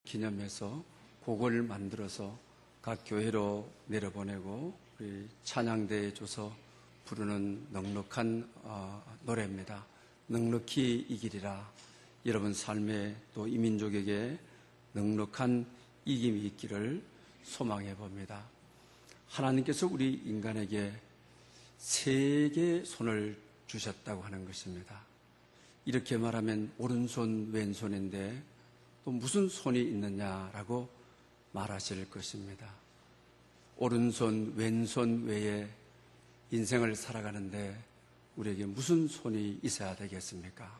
기념해서 곡을 만들어서 각 교회로 내려보내고 우리 찬양대에 줘서 부르는 넉넉한 노래입니다. 넉넉히 이기리라. 여러분 삶에 또 이 민족에게 넉넉한 이김이 있기를 소망해 봅니다. 하나님께서 우리 인간에게 세 개의 손을 주셨다고 하는 것입니다. 이렇게 말하면 오른손 왼손인데 또 무슨 손이 있느냐라고 말하실 것입니다. 오른손 왼손 외에 인생을 살아가는데 우리에게 무슨 손이 있어야 되겠습니까?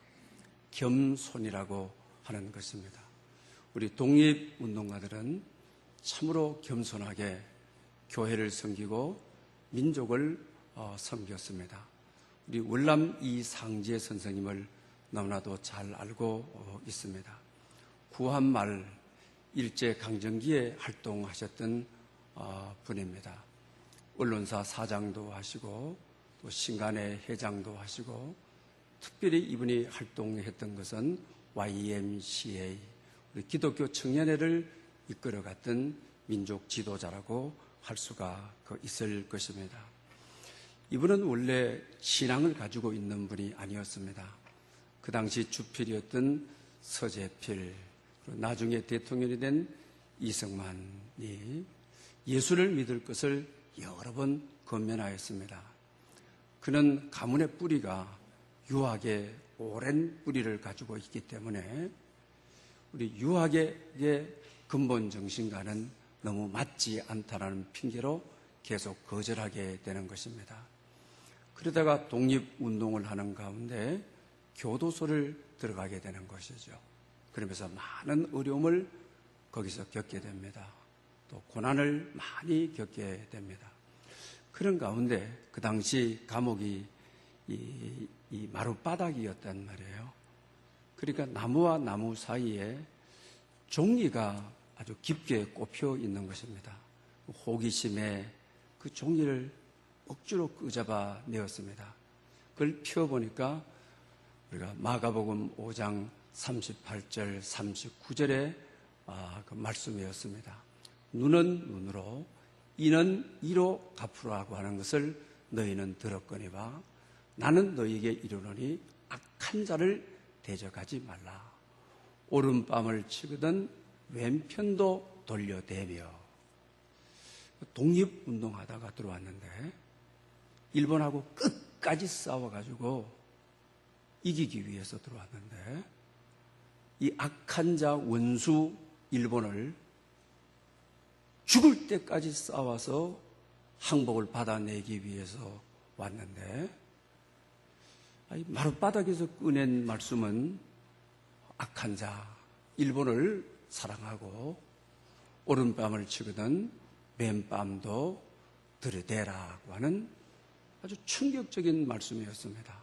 겸손이라고 하는 것입니다. 우리 독립운동가들은 참으로 겸손하게 교회를 섬기고 민족을 섬겼습니다. 우리 월남 이상지의 선생님을 너무나도 잘 알고 있습니다. 구한말 일제강점기에 활동하셨던 분입니다. 언론사 사장도 하시고 또 신간의 회장도 하시고 특별히 이분이 활동했던 것은 YMCA, 우리 기독교 청년회를 이끌어갔던 민족 지도자라고 할 수가 있을 것입니다. 이분은 원래 신앙을 가지고 있는 분이 아니었습니다. 그 당시 주필이었던 서재필, 나중에 대통령이 된 이승만이 예수를 믿을 것을 여러 번 권면하였습니다. 그는 가문의 뿌리가 유학의 오랜 뿌리를 가지고 있기 때문에 우리 유학의 근본 정신과는 너무 맞지 않다라는 핑계로 계속 거절하게 되는 것입니다. 그러다가 독립운동을 하는 가운데 교도소를 들어가게 되는 것이죠. 그러면서 많은 어려움을 거기서 겪게 됩니다. 또 고난을 많이 겪게 됩니다. 그런 가운데 그 당시 감옥이 이 마룻바닥이었단 말이에요. 그러니까 나무와 나무 사이에 종이가 아주 깊게 꼽혀 있는 것입니다. 호기심에 그 종이를 억지로 끄잡아 내었습니다. 그걸 펴보니까 우리가 마가복음 5장 38절 39절의 그 말씀이었습니다. 눈은 눈으로 이는 이로 갚으라고 하는 것을 너희는 들었거니와 나는 너희에게 이르노니 악한 자를 대적하지 말라. 오른뺨을 치거든 왼편도 돌려대며. 독립운동하다가 들어왔는데 일본하고 끝까지 싸워가지고 이기기 위해서 들어왔는데 이 악한 자 원수 일본을 죽을 때까지 싸워서 항복을 받아내기 위해서 왔는데 마룻바닥에서 꺼낸 말씀은 악한 자 일본을 사랑하고 오른뺨을 치거든 왼뺨도 들이대라고 하는 아주 충격적인 말씀이었습니다.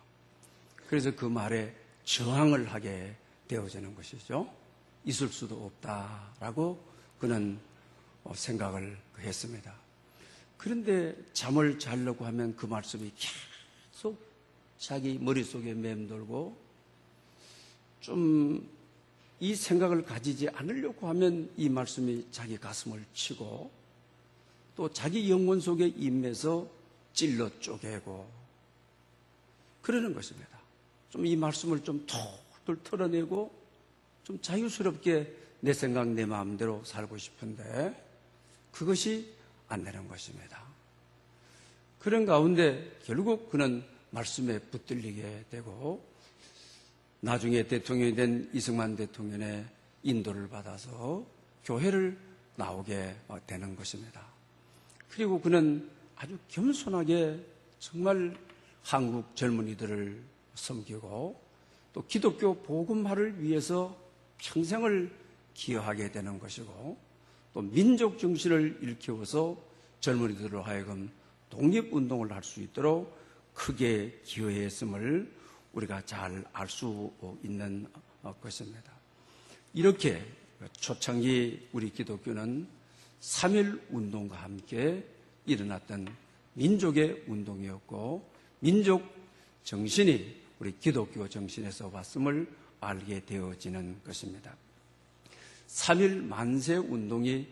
그래서 그 말에 저항을 하게 되어지는 것이죠. 있을 수도 없다라고 그는 생각을 했습니다. 그런데 잠을 자려고 하면 그 말씀이 계속 자기 머릿속에 맴돌고 좀 이 생각을 가지지 않으려고 하면 이 말씀이 자기 가슴을 치고 또 자기 영혼 속에 임해서 찔러 쪼개고 그러는 것입니다. 좀 이 말씀을 좀 털털 털어내고 좀 자유스럽게 내 생각 내 마음대로 살고 싶은데 그것이 안 되는 것입니다. 그런 가운데 결국 그는 말씀에 붙들리게 되고 나중에 대통령이 된 이승만 대통령의 인도를 받아서 교회를 나오게 되는 것입니다. 그리고 그는 아주 겸손하게 정말 한국 젊은이들을 섬기고 또 기독교 복음화를 위해서 평생을 기여하게 되는 것이고 또 민족 정신을 일깨워서 젊은이들로 하여금 독립운동을 할 수 있도록 크게 기여했음을 우리가 잘 알 수 있는 것입니다. 이렇게 초창기 우리 기독교는 3.1 운동과 함께 일어났던 민족의 운동이었고 민족 정신이 우리 기독교 정신에서 왔음을 알게 되어지는 것입니다. 3.1 만세 운동이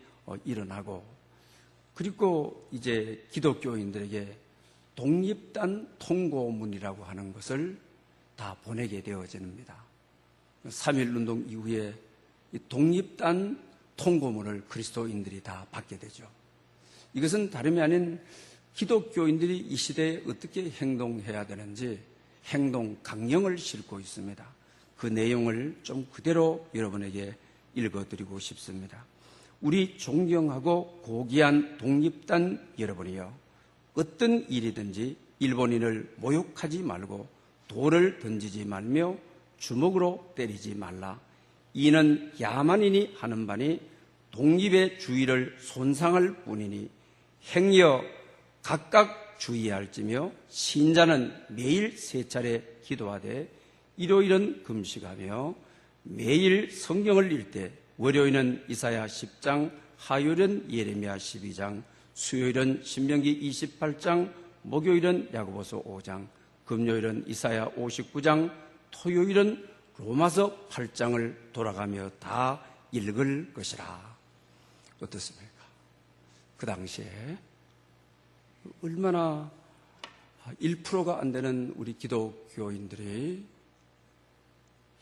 일어나고, 그리고 이제 기독교인들에게 독립단 통고문이라고 하는 것을 다 보내게 되어집니다. 3.1 운동 이후에 이 독립단 통고문을 그리스도인들이 다 받게 되죠. 이것은 다름이 아닌 기독교인들이 이 시대에 어떻게 행동해야 되는지 행동 강령을 싣고 있습니다. 그 내용을 좀 그대로 여러분에게 읽어드리고 싶습니다. 우리 존경하고 고귀한 독립단 여러분이요, 어떤 일이든지 일본인을 모욕하지 말고 돌을 던지지 말며 주먹으로 때리지 말라. 이는 야만인이 하는 바니 독립의 주의를 손상할 뿐이니 행여 각각 주의할지며 신자는 매일 3차례 기도하되 일요일은 금식하며 매일 성경을 읽되 월요일은 이사야 10장, 화요일은 예레미야 12장, 수요일은 신명기 28장, 목요일은 야고보서 5장, 금요일은 이사야 59장, 토요일은 로마서 8장을 돌아가며 다 읽을 것이라. 어떻습니까? 그 당시에 얼마나 1%가 안 되는 우리 기독교인들이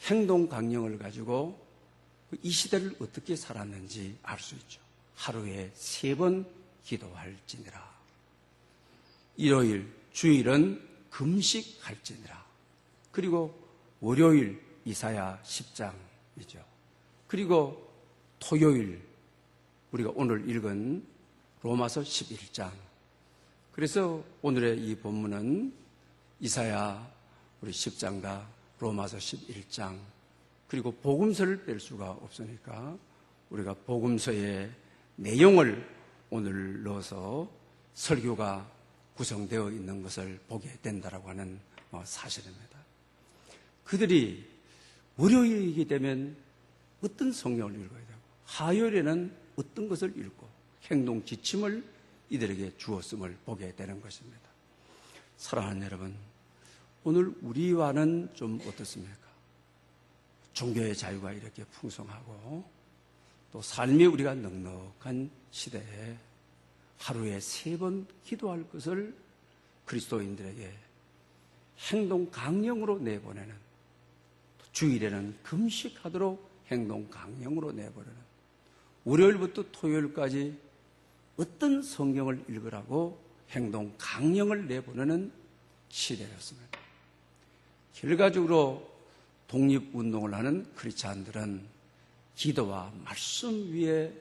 행동 강령을 가지고 이 시대를 어떻게 살았는지 알 수 있죠. 하루에 3번 기도할지니라. 일요일, 주일은 금식할지니라. 그리고 월요일 이사야 10장이죠. 그리고 토요일 우리가 오늘 읽은 로마서 11장. 그래서 오늘의 이 본문은 이사야 우리 10장과 로마서 11장, 그리고 복음서를 뺄 수가 없으니까 우리가 복음서의 내용을 오늘 넣어서 설교가 구성되어 있는 것을 보게 된다라고 하는 사실입니다. 그들이 월요일이기 되면 어떤 성경을 읽어야 되고, 화요일에는 어떤 것을 읽고 행동 지침을 이들에게 주었음을 보게 되는 것입니다. 사랑하는 여러분, 오늘 우리와는 좀 어떻습니까? 종교의 자유가 이렇게 풍성하고 또 삶이 우리가 넉넉한 시대에 하루에 3번 기도할 것을 그리스도인들에게 행동 강령으로 내보내는, 주일에는 금식하도록 행동 강령으로 내보내는, 월요일부터 토요일까지 어떤 성경을 읽으라고 행동 강령을 내보내는 시대였습니다. 결과적으로 독립운동을 하는 크리스찬들은 기도와 말씀 위에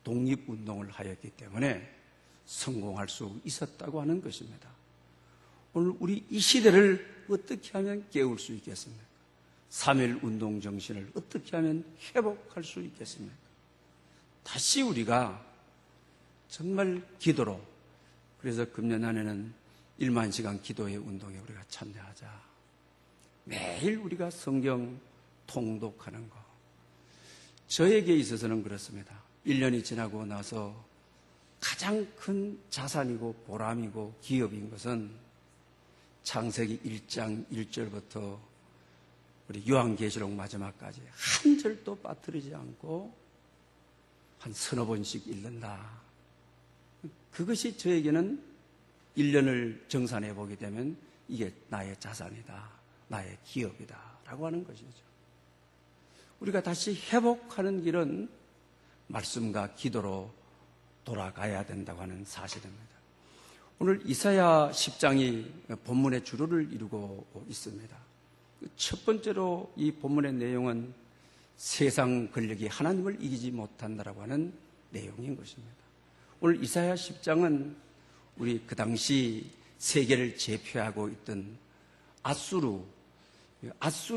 독립운동을 하였기 때문에 성공할 수 있었다고 하는 것입니다. 오늘 우리 이 시대를 어떻게 하면 깨울 수 있겠습니까? 3.1 운동 정신을 어떻게 하면 회복할 수 있겠습니까? 다시 우리가 정말 기도로, 그래서 금년 안에는 1만 시간 기도의 운동에 우리가 참여하자. 매일 우리가 성경 통독하는 거. 저에게 있어서는 그렇습니다. 1년이 지나고 나서 가장 큰 자산이고 보람이고 기업인 것은 창세기 1장 1절부터 우리 요한계시록 마지막까지 한 절도 빠뜨리지 않고 한 서너 번씩 읽는다. 그것이 저에게는 1년을 정산해 보게 되면 이게 나의 자산이다, 나의 기업이다 라고 하는 것이죠. 우리가 다시 회복하는 길은 말씀과 기도로 돌아가야 된다고 하는 사실입니다. 오늘 이사야 10장이 본문의 주로를 이루고 있습니다. 첫 번째로 이 본문의 내용은 세상 권력이 하나님을 이기지 못한다라고 하는 내용인 것입니다. 오늘 이사야 10장은 우리 그 당시 세계를 제패하고 있던 아수르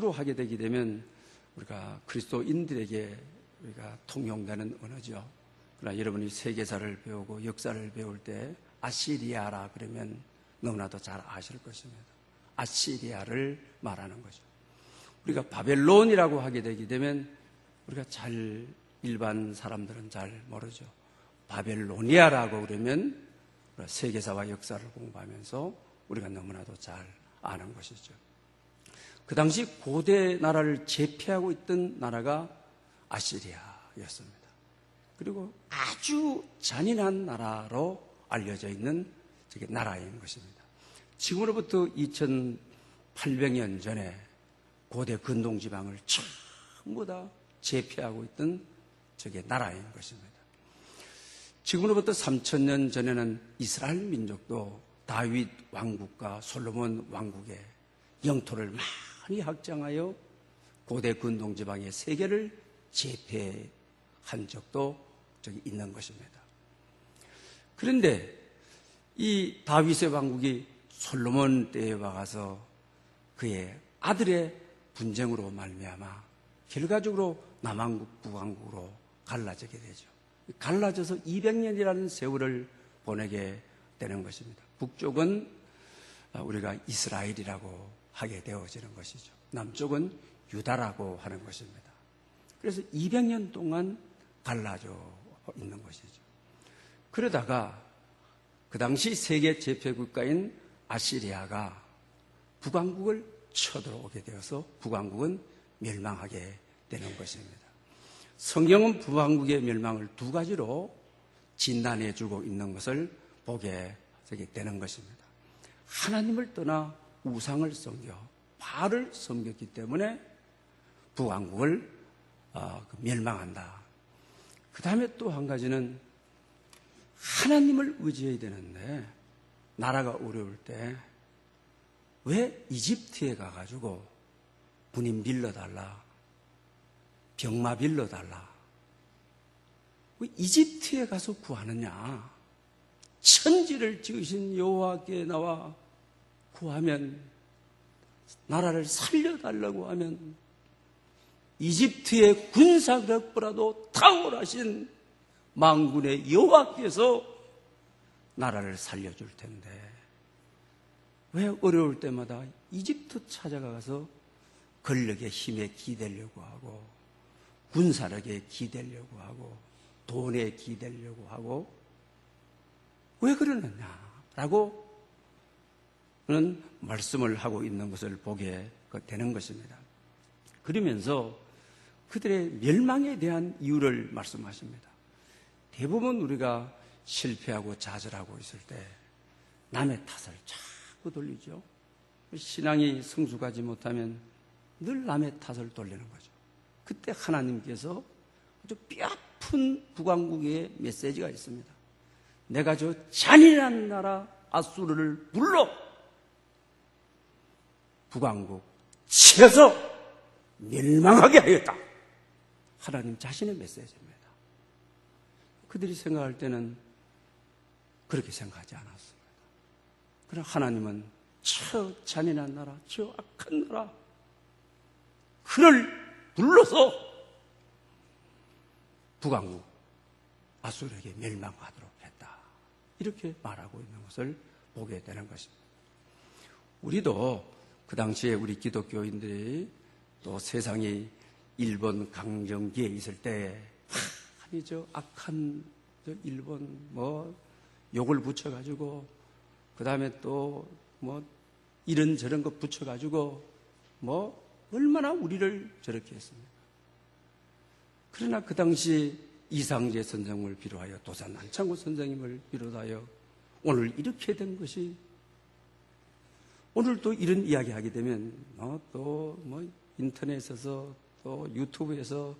하게 되게 되면 우리가 그리스도인들에게 우리가 통용되는 언어죠. 그러나 여러분이 세계사를 배우고 역사를 배울 때 아시리아라 그러면 너무나도 잘 아실 것입니다. 아시리아를 말하는 거죠. 우리가 바벨론이라고 하게 되게 되면 우리가 잘, 일반 사람들은 잘 모르죠. 바벨로니아라고 그러면 세계사와 역사를 공부하면서 우리가 너무나도 잘 아는 것이죠. 그 당시 고대 나라를 제패하고 있던 나라가 아시리아 나라였습니다. 그리고 아주 잔인한 나라로 알려져 있는 저게 나라인 것입니다. 지금으로부터 2800년 전에 고대 근동지방을 전부 다 제패하고 있던 저게 나라인 것입니다. 지금으로부터 3000년 전에는 이스라엘 민족도 다윗 왕국과 솔로몬 왕국의 영토를 많이 확장하여 고대 근동지방의 세계를 제패한 적도 저기 있는 것입니다. 그런데 이 다윗의 왕국이 솔로몬 때에 와가서 그의 아들의 분쟁으로 말미암아 결과적으로 남왕국 북왕국으로 갈라지게 되죠. 갈라져서 200년이라는 세월을 보내게 되는 것입니다. 북쪽은 우리가 이스라엘이라고 하게 되어지는 것이죠. 남쪽은 유다라고 하는 것입니다. 그래서 200년 동안 갈라져 있는 것이죠. 그러다가 그 당시 세계 제패국가인 아시리아가 북왕국을 쳐들어오게 되어서 북왕국은 멸망하게 되는 것입니다. 성경은 북왕국의 멸망을 두 가지로 진단해 주고 있는 것을 보게 되는 것입니다. 하나님을 떠나 우상을 섬겨 바알을 섬겼기 때문에 북왕국을 멸망한다. 그 다음에 또 한 가지는 하나님을 의지해야 되는데 나라가 어려울 때 왜 이집트에 가가지고 군인 빌려달라, 병마 빌려달라, 왜 이집트에 가서 구하느냐? 천지를 지으신 여호와께 나와 구하면, 나라를 살려달라고 하면 이집트의 군사력보다도 탁월하신 만군의 여호와께서 나라를 살려줄 텐데 왜 어려울 때마다 이집트 찾아가서 권력의 힘에 기대려고 하고 군사력에 기대려고 하고 돈에 기대려고 하고 왜 그러느냐라고 는 말씀을 하고 있는 것을 보게 되는 것입니다. 그러면서 그들의 멸망에 대한 이유를 말씀하십니다. 대부분 우리가 실패하고 좌절하고 있을 때 남의 탓을 자꾸 돌리죠. 신앙이 성숙하지 못하면 늘 남의 탓을 돌리는 거죠. 그때 하나님께서 아주 뼈아픈 북왕국의 메시지가 있습니다. 내가 저 잔인한 나라 아수르를 불러 북왕국 치어서 멸망하게 하였다. 하나님 자신의 메시지입니다. 그들이 생각할 때는 그렇게 생각하지 않았습니다. 그러나 하나님은 저 잔인한 나라, 저 악한 나라, 그를 불러서 북왕국 아수르에게 멸망하도록 했다. 이렇게 말하고 있는 것을 보게 되는 것입니다. 우리도 그 당시에 우리 기독교인들이 또 세상이 일본 강점기에 있을 때 아니 저 악한 저 일본 뭐 욕을 붙여가지고 그 다음에 또 뭐 이런저런 거 붙여가지고 뭐 얼마나 우리를 저렇게 했습니까? 그러나 그 당시 이상재 선생을 비롯하여 도산 안창구 선생님을 비롯하여 오늘 이렇게 된 것이 오늘 또 이런 이야기 하게 되면 또 뭐 인터넷에서 또 유튜브에서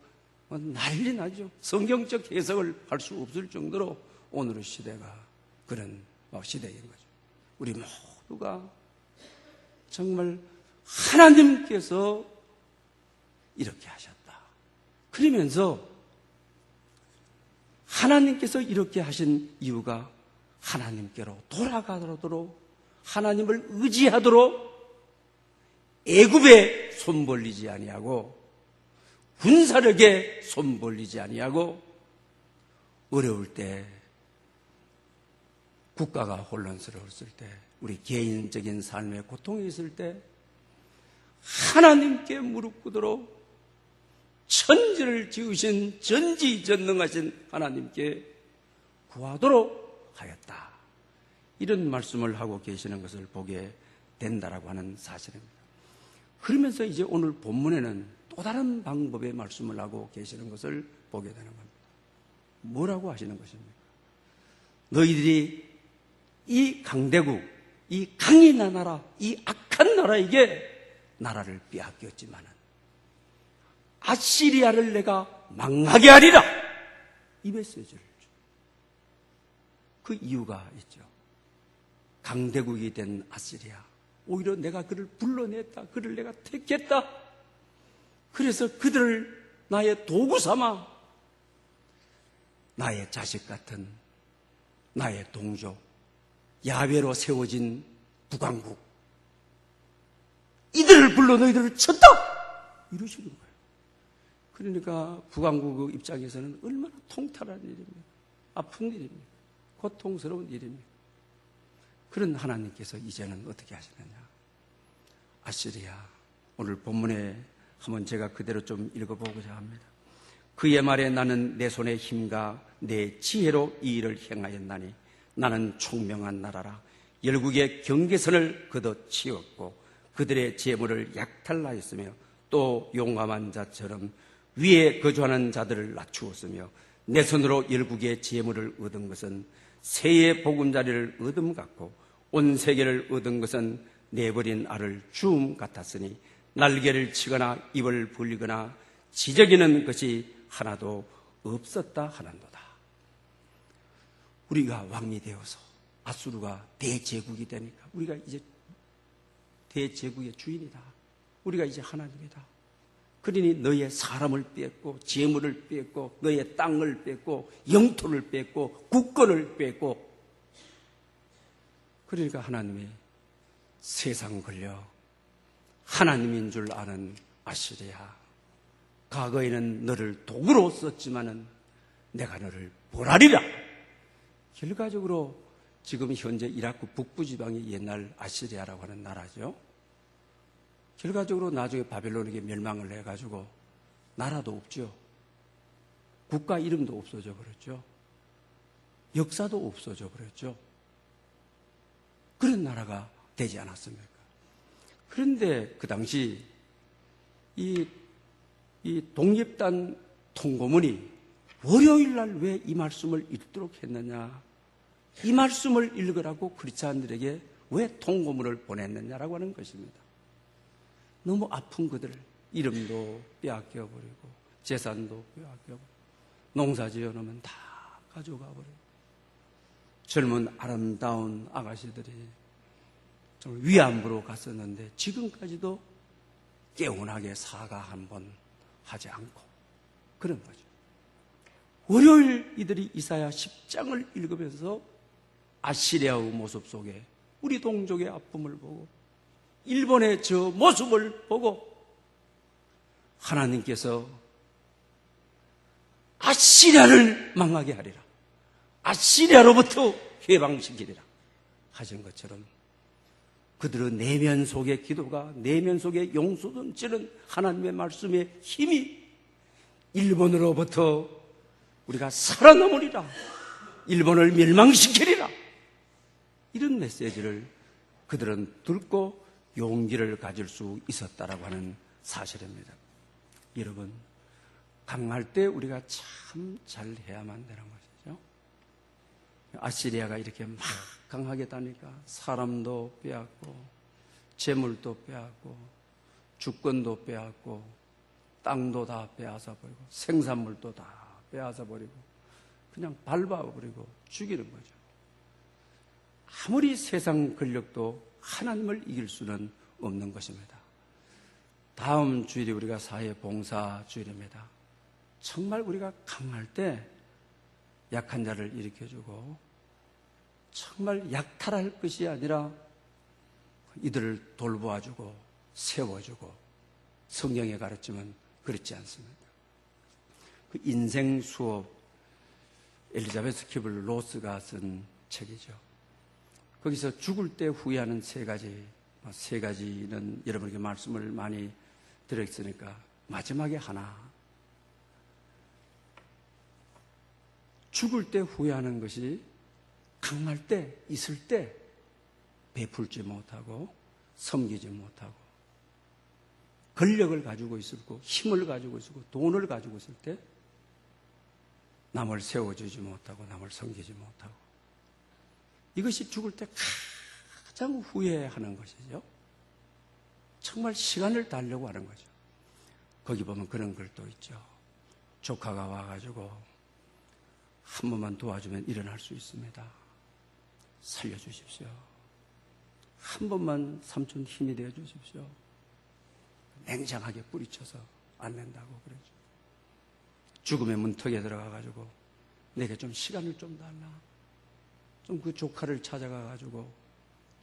뭐 난리 나죠. 성경적 해석을 할 수 없을 정도로 오늘의 시대가 그런 시대인 거죠. 우리 모두가 정말 하나님께서 이렇게 하셨다. 그러면서 하나님께서 이렇게 하신 이유가 하나님께로 돌아가도록 하나님을 의지하도록 애굽에 손 벌리지 아니하고 군사력에 손 벌리지 아니하고 어려울 때 국가가 혼란스러웠을 때 우리 개인적인 삶의 고통이 있을 때 하나님께 무릎 꿇도록 천지를 지으신 전지전능하신 하나님께 구하도록 하였다. 이런 말씀을 하고 계시는 것을 보게 된다라고 하는 사실입니다. 그러면서 이제 오늘 본문에는 또 다른 방법의 말씀을 하고 계시는 것을 보게 되는 겁니다. 뭐라고 하시는 것입니까? 너희들이 이 강대국, 이 강인한 나라, 이 악한 나라에게 나라를 빼앗겼지만은 아시리아를 내가 망하게 하리라, 이 메시지를 줘. 그 이유가 있죠. 강대국이 된 아시리아, 오히려 내가 그를 불러냈다, 그를 내가 택했다. 그래서 그들을 나의 도구 삼아 나의 자식 같은, 나의 동족, 야훼로 세워진 북왕국, 이들을 불러 너희들을 쳤다, 이러시는 거예요. 그러니까 북왕국 입장에서는 얼마나 통탈한 일입니까? 아픈 일입니까? 고통스러운 일입니까? 그런 하나님께서 이제는 어떻게 하시느냐? 아시리아, 오늘 본문에 한번 제가 그대로 좀 읽어보고자 합니다. 그의 말에 나는 내 손의 힘과 내 지혜로 이 일을 행하였나니 나는 총명한 나라라. 열국의 경계선을 걷어치웠고 그들의 재물을 약탈하였으며 또 용감한 자처럼 위에 거주하는 자들을 낮추었으며 내 손으로 열국의 재물을 얻은 것은 새의 보금자리를 얻음 같고 온 세계를 얻은 것은 내버린 알을 주움 같았으니 날개를 치거나 입을 벌리거나 지저귀는 것이 하나도 없었다 하는도다. 우리가 왕이 되어서 아수르가 대제국이 되니까 우리가 이제 대제국의 주인이다. 우리가 이제 하나님이다. 그러니 너의 사람을 뺐고 재물을 뺐고 너의 땅을 뺐고 영토를 뺐고 국권을 뺐고, 그러니까 하나님이 세상 걸려 하나님인 줄 아는 아시리아, 과거에는 너를 도구로 썼지만은 내가 너를 벌하리라. 결과적으로 지금 현재 이라크 북부 지방이 옛날 아시리아라고 하는 나라죠. 결과적으로 나중에 바벨론에게 멸망을 해가지고 나라도 없죠. 국가 이름도 없어져 버렸죠. 역사도 없어져 버렸죠. 그런 나라가 되지 않았습니까? 그런데 그 당시 이 독립단 통고문이 월요일 날 왜 이 말씀을 읽도록 했느냐, 이 말씀을 읽으라고 크리스찬들에게 왜 통고문을 보냈느냐라고 하는 것입니다. 너무 아픈 그들, 이름도 빼앗겨버리고 재산도 빼앗겨버리고 농사 지어놓으면 다 가져가 버리고 젊은 아름다운 아가씨들이 좀 위안부로 갔었는데 지금까지도 개운하게 사과 한 번 하지 않고 그런 거죠. 월요일 이들이 이사야 10장을 읽으면서 아시리아의 모습 속에 우리 동족의 아픔을 보고 일본의 저 모습을 보고 하나님께서 아시리아를 망하게 하리라, 아시리아로부터 해방시키리라 하신 것처럼 그들의 내면 속의 기도가, 내면 속에 용서 넘치는 하나님의 말씀의 힘이 일본으로부터 우리가 살아남으리라, 일본을 멸망시키리라, 이런 메시지를 그들은 듣고 용기를 가질 수 있었다라고 하는 사실입니다. 여러분, 강할 때 우리가 참 잘해야만 되는 것이죠. 아시리아가 이렇게 막 강하게 다니까 사람도 빼앗고 재물도 빼앗고 주권도 빼앗고 땅도 다 빼앗아 버리고 생산물도 다 빼앗아 버리고 그냥 밟아버리고 죽이는 거죠. 아무리 세상 권력도 하나님을 이길 수는 없는 것입니다. 다음 주일이 우리가 사회봉사 주일입니다. 정말 우리가 강할 때 약한 자를 일으켜주고 정말 약탈할 것이 아니라 이들을 돌보아주고 세워주고, 성경에 가르치면 그렇지 않습니다. 그 인생 수업, 엘리자베스 키블 로스가 쓴 책이죠. 거기서 죽을 때 후회하는 세 가지는 여러분에게 말씀을 많이 드렸으니까 마지막에 하나, 죽을 때 후회하는 것이 강할 때, 있을 때 베풀지 못하고 섬기지 못하고 권력을 가지고 있었고 힘을 가지고 있었고 돈을 가지고 있을 때 남을 세워주지 못하고 남을 섬기지 못하고 이것이 죽을 때 가장 후회하는 것이죠. 정말 시간을 달려고 하는 거죠. 거기 보면 그런 글도 있죠. 조카가 와가지고 한 번만 도와주면 일어날 수 있습니다. 살려주십시오. 한 번만 삼촌 힘이 되어 주십시오. 냉정하게 뿌리쳐서 안 된다고 그러죠. 죽음의 문턱에 들어가가지고 내게 좀 시간을 좀 달라. 좀 그 조카를 찾아가가지고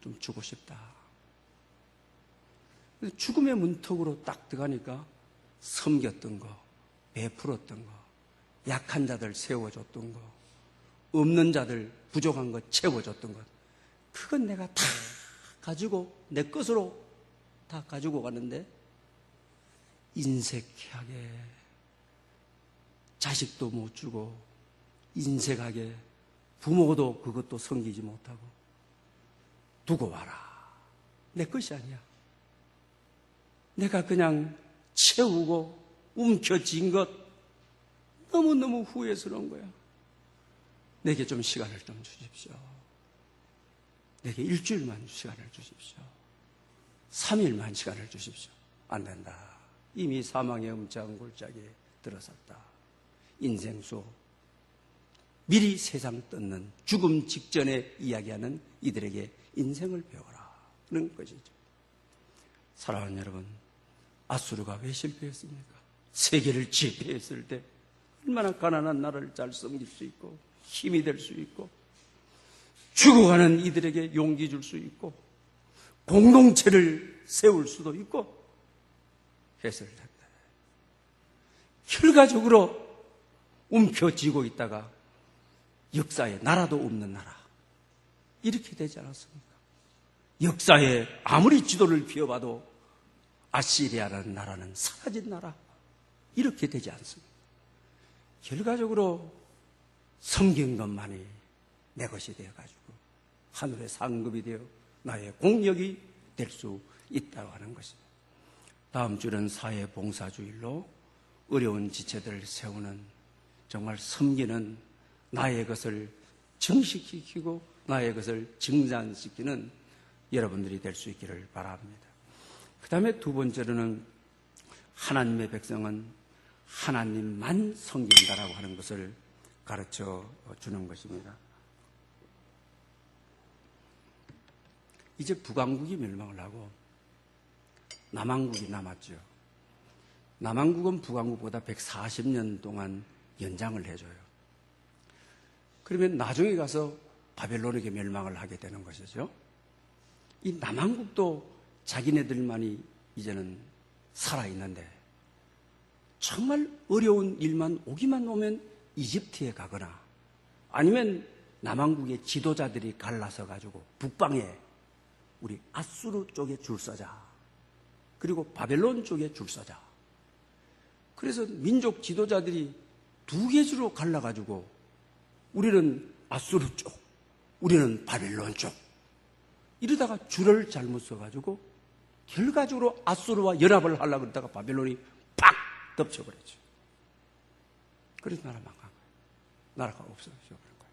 좀 주고 싶다. 죽음의 문턱으로 딱 들어가니까 섬겼던 거, 베풀었던 거, 약한 자들 세워줬던 거, 없는 자들 부족한 거 채워줬던 것, 그건 내가 다 가지고 내 것으로 다 가지고 가는데 인색하게 자식도 못 주고 인색하게 부모도 그것도 섬기지 못하고 두고 와라. 내 것이 아니야. 내가 그냥 채우고 움켜쥔 것 너무너무 후회스러운 거야. 내게 좀 시간을 좀 주십시오. 내게 일주일만 시간을 주십시오. 3일만 시간을 주십시오. 안 된다. 이미 사망의 음장 골짜기에 들어섰다. 인생수 미리 세상 뜯는 죽음 직전에 이야기하는 이들에게 인생을 배워라 는 것이죠. 사랑하는 여러분, 아수르가 왜 실패했습니까? 세계를 지배했을 때 얼마나 가난한 나라를 잘 섬길 수 있고 힘이 될 수 있고 죽어가는 이들에게 용기 줄 수 있고 공동체를 세울 수도 있고 했을 텐데 결과적으로 움켜쥐고 있다가 역사에 나라도 없는 나라 이렇게 되지 않았습니까? 역사에 아무리 지도를 펴봐도 아시리아라는 나라는 사라진 나라 이렇게 되지 않습니다. 결과적으로 섬긴 것만이 내 것이 되어가지고 하늘의 상급이 되어 나의 공력이 될 수 있다고 하는 것입니다. 다음 주는 사회봉사주일로 어려운 지체들을 세우는 정말 섬기는 나의 것을 증식시키고 나의 것을 증산시키는 여러분들이 될 수 있기를 바랍니다. 그 다음에 두 번째로는 하나님의 백성은 하나님만 섬긴다라고 하는 것을 가르쳐 주는 것입니다. 이제 북왕국이 멸망을 하고 남왕국이 남았죠. 남왕국은 북왕국보다 140년 동안 연장을 해줘요. 그러면 나중에 가서 바벨론에게 멸망을 하게 되는 것이죠. 이 남왕국도 자기네들만이 이제는 살아있는데 정말 어려운 일만 오기만 오면 이집트에 가거나 아니면 남왕국의 지도자들이 갈라서 가지고 북방에 우리 아수르 쪽에 줄 서자. 그리고 바벨론 쪽에 줄 서자. 그래서 민족 지도자들이 두 계주로 갈라가지고 우리는 아수르 쪽, 우리는 바벨론 쪽. 이러다가 줄을 잘못 써가지고 결과적으로 아수르와 연합을 하려고 그러다가 바벨론이 팍 덮쳐버렸죠. 그래서 나라 망한 거예요. 나라가 없어져 버린 거예요.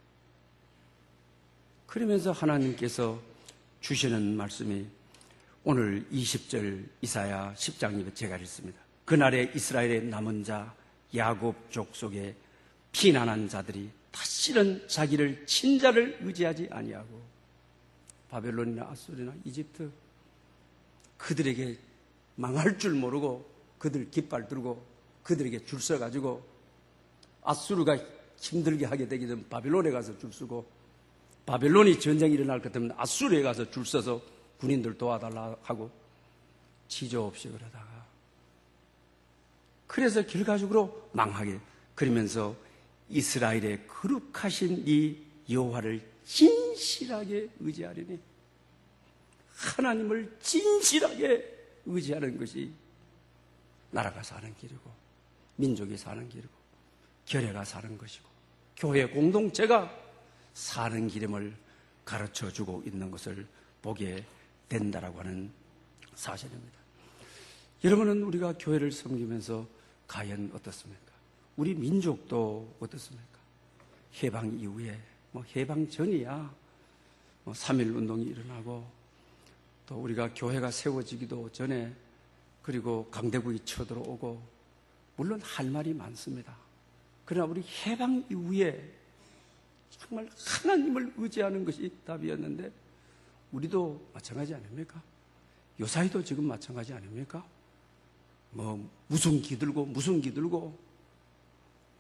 그러면서 하나님께서 주시는 말씀이 오늘 20절 이사야 10장에 제가 읽습니다. 그날에 이스라엘의 남은 자 야곱 족속에 피난한 자들이 다시는 자기를 친자를 의지하지 아니하고 바벨론이나 아수르나 이집트 그들에게 망할 줄 모르고 그들 깃발 들고 그들에게 줄 서가지고 아수르가 힘들게 하게 되게 되면 바벨론에 가서 줄 서고 바벨론이 전쟁이 일어날 것 같으면 아수르에 가서 줄 서서 군인들 도와달라 하고 지조 없이 그러다가 그래서 결과적으로 망하게 그러면서 이스라엘의 거룩하신 이 여호와를 진실하게 의지하려니 하나님을 진실하게 의지하는 것이 나라가 사는 길이고 민족이 사는 길이고 교회가 사는 것이고 교회 공동체가 사는 길임을 가르쳐주고 있는 것을 보게 된다라고 하는 사실입니다. 여러분은 우리가 교회를 섬기면서 과연 어떻습니까? 우리 민족도 어떻습니까? 해방 이후에, 해방 전이야, 3.1 운동이 일어나고, 또 우리가 교회가 세워지기도 전에, 그리고 강대국이 쳐들어오고, 물론 할 말이 많습니다. 그러나 우리 해방 이후에 정말 하나님을 의지하는 것이 답이었는데, 우리도 마찬가지 아닙니까? 요사이도 지금 마찬가지 아닙니까? 무슨 기들고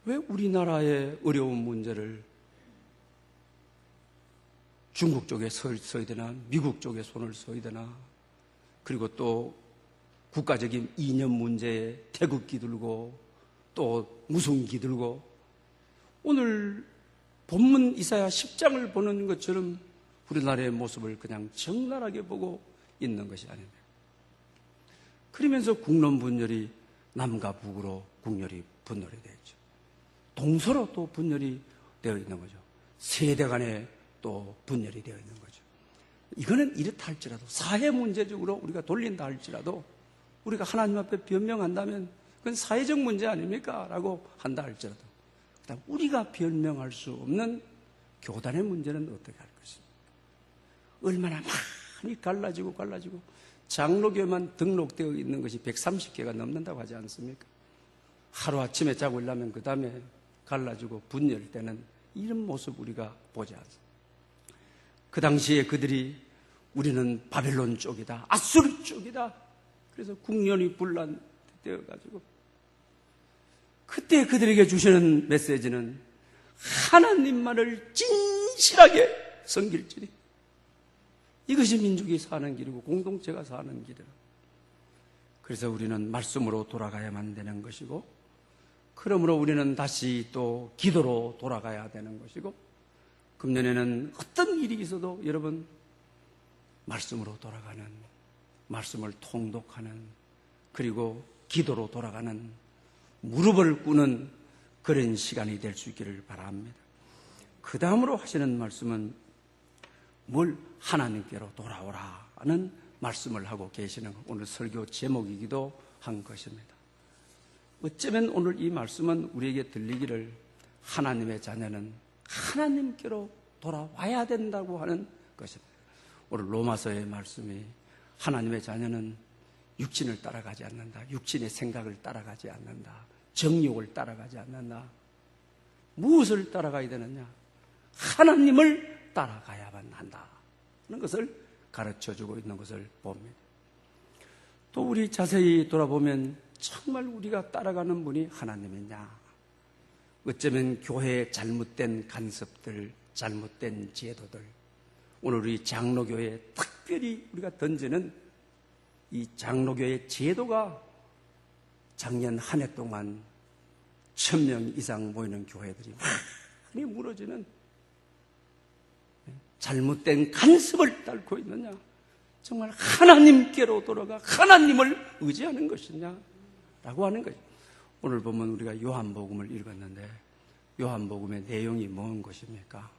왜 우리나라의 어려운 문제를 중국 쪽에 서야 되나, 미국 쪽에 손을 써야 되나, 그리고 또 국가적인 이념 문제에 태극 기들고 또 무슨 기들고, 오늘 본문 이사야 10장을 보는 것처럼 우리나라의 모습을 그냥 적나라하게 보고 있는 것이 아닙니다. 그러면서 국론 분열이 남과 북으로 국렬이 분열이 되죠. 동서로 또 분열이 되어 있는 거죠. 세대 간에 또 분열이 되어 있는 거죠. 이거는 이렇다 할지라도, 사회 문제적으로 우리가 돌린다 할지라도, 우리가 하나님 앞에 변명한다면 그건 사회적 문제 아닙니까? 라고 한다 할지라도, 그다음 우리가 변명할 수 없는 교단의 문제는 어떻게 할 것입니까? 얼마나 많이 갈라지고 장로교만 등록되어 있는 것이 130개가 넘는다고 하지 않습니까? 하루아침에 자고 일어나면 그 다음에 갈라지고 분열되는 이런 모습 우리가 보지 않습니까? 그 당시에 그들이 우리는 바벨론 쪽이다, 아수르 쪽이다, 그래서 국련이 분란되어가지고, 그때 그들에게 주시는 메시지는 하나님만을 진실하게 섬길지니, 이것이 민족이 사는 길이고 공동체가 사는 길이라. 그래서 우리는 말씀으로 돌아가야만 되는 것이고, 그러므로 우리는 다시 또 기도로 돌아가야 되는 것이고, 금년에는 어떤 일이 있어도 여러분 말씀으로 돌아가는, 말씀을 통독하는, 그리고 기도로 돌아가는, 무릎을 꿇는 그런 시간이 될 수 있기를 바랍니다. 그 다음으로 하시는 말씀은 뭘 하나님께로 돌아오라는 말씀을 하고 계시는 오늘 설교 제목이기도 한 것입니다. 어쩌면 오늘 이 말씀은 우리에게 들리기를, 하나님의 자녀는 하나님께로 돌아와야 된다고 하는 것입니다. 오늘 로마서의 말씀이 하나님의 자녀는 육신을 따라가지 않는다, 육신의 생각을 따라가지 않는다, 정욕을 따라가지 않는다. 무엇을 따라가야 되느냐? 하나님을 따라가야만 한다는 것을 가르쳐주고 있는 것을 봅니다. 또 우리 자세히 돌아보면 정말 우리가 따라가는 분이 하나님이냐? 어쩌면 교회의 잘못된 간섭들, 잘못된 제도들, 오늘 우리 장로교회에 특별히 우리가 던지는 이 장로교회 제도가 작년 한 해 동안 1000명 이상 모이는 교회들이 많이 무너지는 잘못된 간섭을 닳고 있느냐? 정말 하나님께로 돌아가 하나님을 의지하는 것이냐? 라고 하는 거죠. 오늘 보면 우리가 요한복음을 읽었는데, 요한복음의 내용이 뭔 것입니까?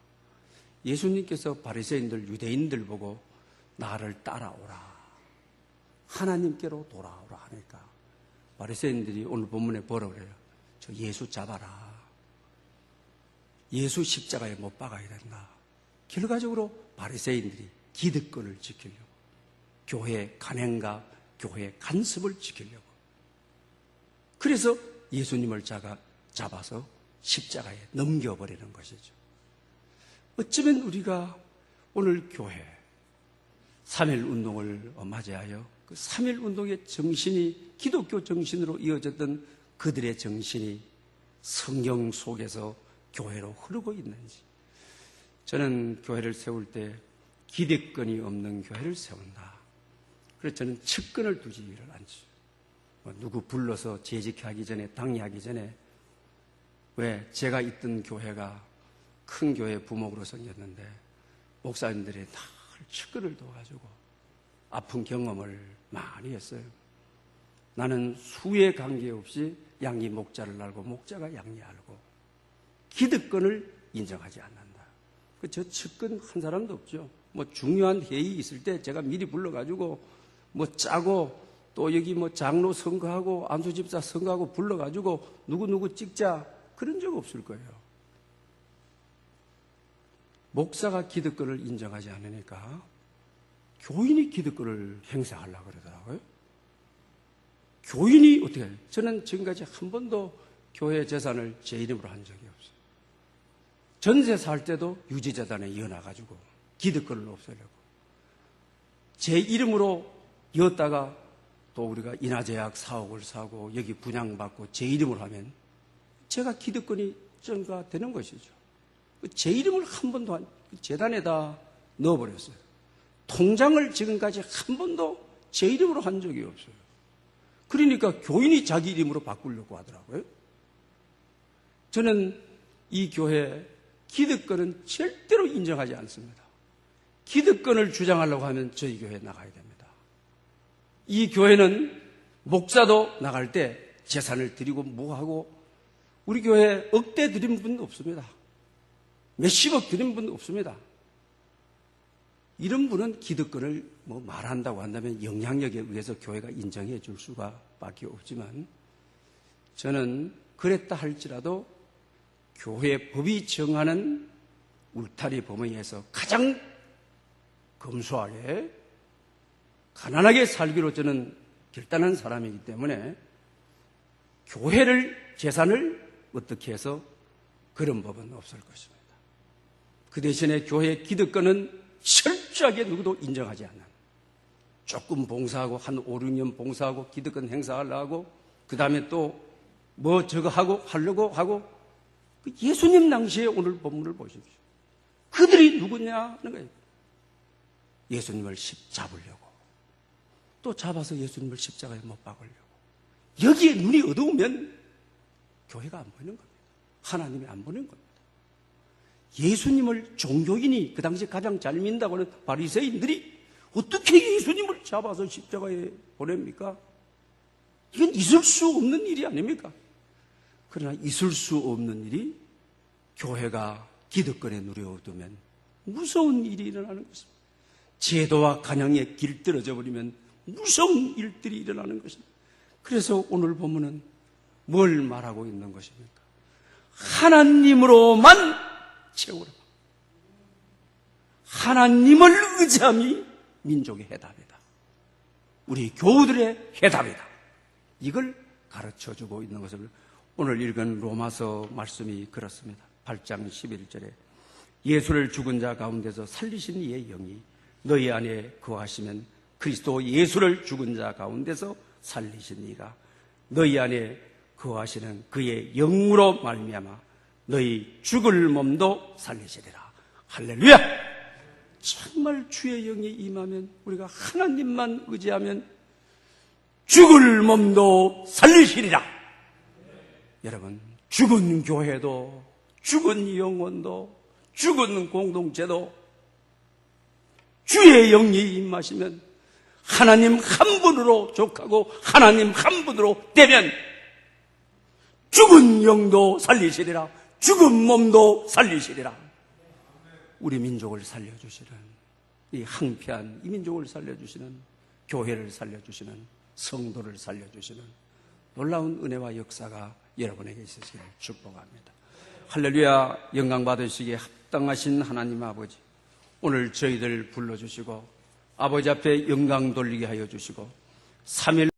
예수님께서 바리새인들, 유대인들 보고 나를 따라오라, 하나님께로 돌아오라 하니까 바리새인들이 오늘 본문에 뭐라고 그래요? 저 예수 잡아라, 예수 십자가에 못 박아야 된다. 결과적으로 바리새인들이 기득권을 지키려고, 교회 간행과 교회 간섭을 지키려고, 그래서 예수님을 잡아서 십자가에 넘겨버리는 것이죠. 어쩌면 우리가 오늘 교회 3.1 운동을 맞이하여 그 3.1 운동의 정신이 기독교 정신으로 이어졌던 그들의 정신이 성경 속에서 교회로 흐르고 있는지, 저는 교회를 세울 때 기득권이 없는 교회를 세운다. 그래서 저는 측근을 두지를 않죠. 누구 불러서 재직하기 전에, 당회하기 전에, 왜 제가 있던 교회가 큰 교회 부목으로 생겼는데 목사님들이 다 측근을 둬가지고 아픈 경험을 많이 했어요. 나는 수에 관계없이 양이 목자를 알고 목자가 양이 알고 기득권을 인정하지 않는다. 저 측근 한 사람도 없죠. 중요한 회의 있을 때 제가 미리 불러가지고 짜고 또 여기 뭐 장로 선거하고 안수집사 선거하고 불러가지고 누구누구 찍자 그런 적 없을 거예요. 목사가 기득권을 인정하지 않으니까 교인이 기득권을 행사하려고 그러더라고요. 교인이 어떻게 해요? 저는 지금까지 한 번도 교회 재산을 제 이름으로 한 적이 없어요. 전세 살 때도 유지재단에 이어놔가지고 기득권을 없애려고. 제 이름으로 이었다가 또 우리가 인하제약 사옥을 사고 여기 분양받고 제 이름으로 하면 제가 기득권이 증가되는 것이죠. 제 이름을 한 번도 재단에다 넣어버렸어요. 통장을 지금까지 한 번도 제 이름으로 한 적이 없어요. 그러니까 교인이 자기 이름으로 바꾸려고 하더라고요. 저는 이 교회 기득권은 절대로 인정하지 않습니다. 기득권을 주장하려고 하면 저희 교회에 나가야 됩니다. 이 교회는 목사도 나갈 때 재산을 드리고 뭐하고 우리 교회에 억대 드린 분 없습니다. 몇십억 드린 분 없습니다. 이런 분은 기득권을 뭐 말한다고 한다면 영향력에 의해서 교회가 인정해 줄 수가 밖에 없지만 저는 그랬다 할지라도 교회 법이 정하는 울타리 범위에서 가장 검소하게 가난하게 살기로 저는 결단한 사람이기 때문에 교회를 재산을 어떻게 해서 그런 법은 없을 것입니다. 그 대신에 교회의 기득권은 철저하게 누구도 인정하지 않는 조금 봉사하고 한 5, 6년 봉사하고 기득권 행사하려고 그 다음에 또 뭐 저거 하려고 하고 예수님 당시에 오늘 본문을 보십시오. 그들이 누구냐 하는 거예요. 예수님을 잡으려고 또 잡아서 예수님을 십자가에 못 박으려고 여기에 눈이 어두우면 교회가 안 보이는 겁니다. 하나님이 안 보이는 겁니다. 예수님을 종교인이 그 당시 가장 잘 믿는다고 하는 바리새인들이 어떻게 예수님을 잡아서 십자가에 보냅니까? 이건 있을 수 없는 일이 아닙니까? 그러나 있을 수 없는 일이 교회가 기득권에 눈이 어두우면 무서운 일이 일어나는 것입니다. 제도와 간영에 길들어져 버리면 무서운 일들이 일어나는 것입니다. 그래서 오늘 본문은 뭘 말하고 있는 것입니까? 하나님으로만 채우라. 하나님을 의지함이 민족의 해답이다. 우리 교우들의 해답이다. 이걸 가르쳐주고 있는 것을 오늘 읽은 로마서 말씀이 그렇습니다. 8장 11절에 예수를 죽은 자 가운데서 살리신 이의 영이 너희 안에 거하시면 그리스도 예수를 죽은 자 가운데서 살리신 이가 너희 안에 거하시는 그의 영으로 말미암아 너희 죽을 몸도 살리시리라. 할렐루야! 정말 주의 영이 임하면 우리가 하나님만 의지하면 죽을 몸도 살리시리라. 여러분, 죽은 교회도 죽은 영혼도 죽은 공동체도 주의 영이 임하시면 하나님 한 분으로 족하고 하나님 한 분으로 되면 죽은 영도 살리시리라. 죽은 몸도 살리시리라. 우리 민족을 살려주시는 이 항폐한 이 민족을 살려주시는 교회를 살려주시는 성도를 살려주시는 놀라운 은혜와 역사가 여러분에게 있으시기를 축복합니다. 할렐루야. 영광 받으시기에 합당하신 하나님 아버지, 오늘 저희들 불러주시고 아버지 앞에 영광 돌리게 하여 주시고 3일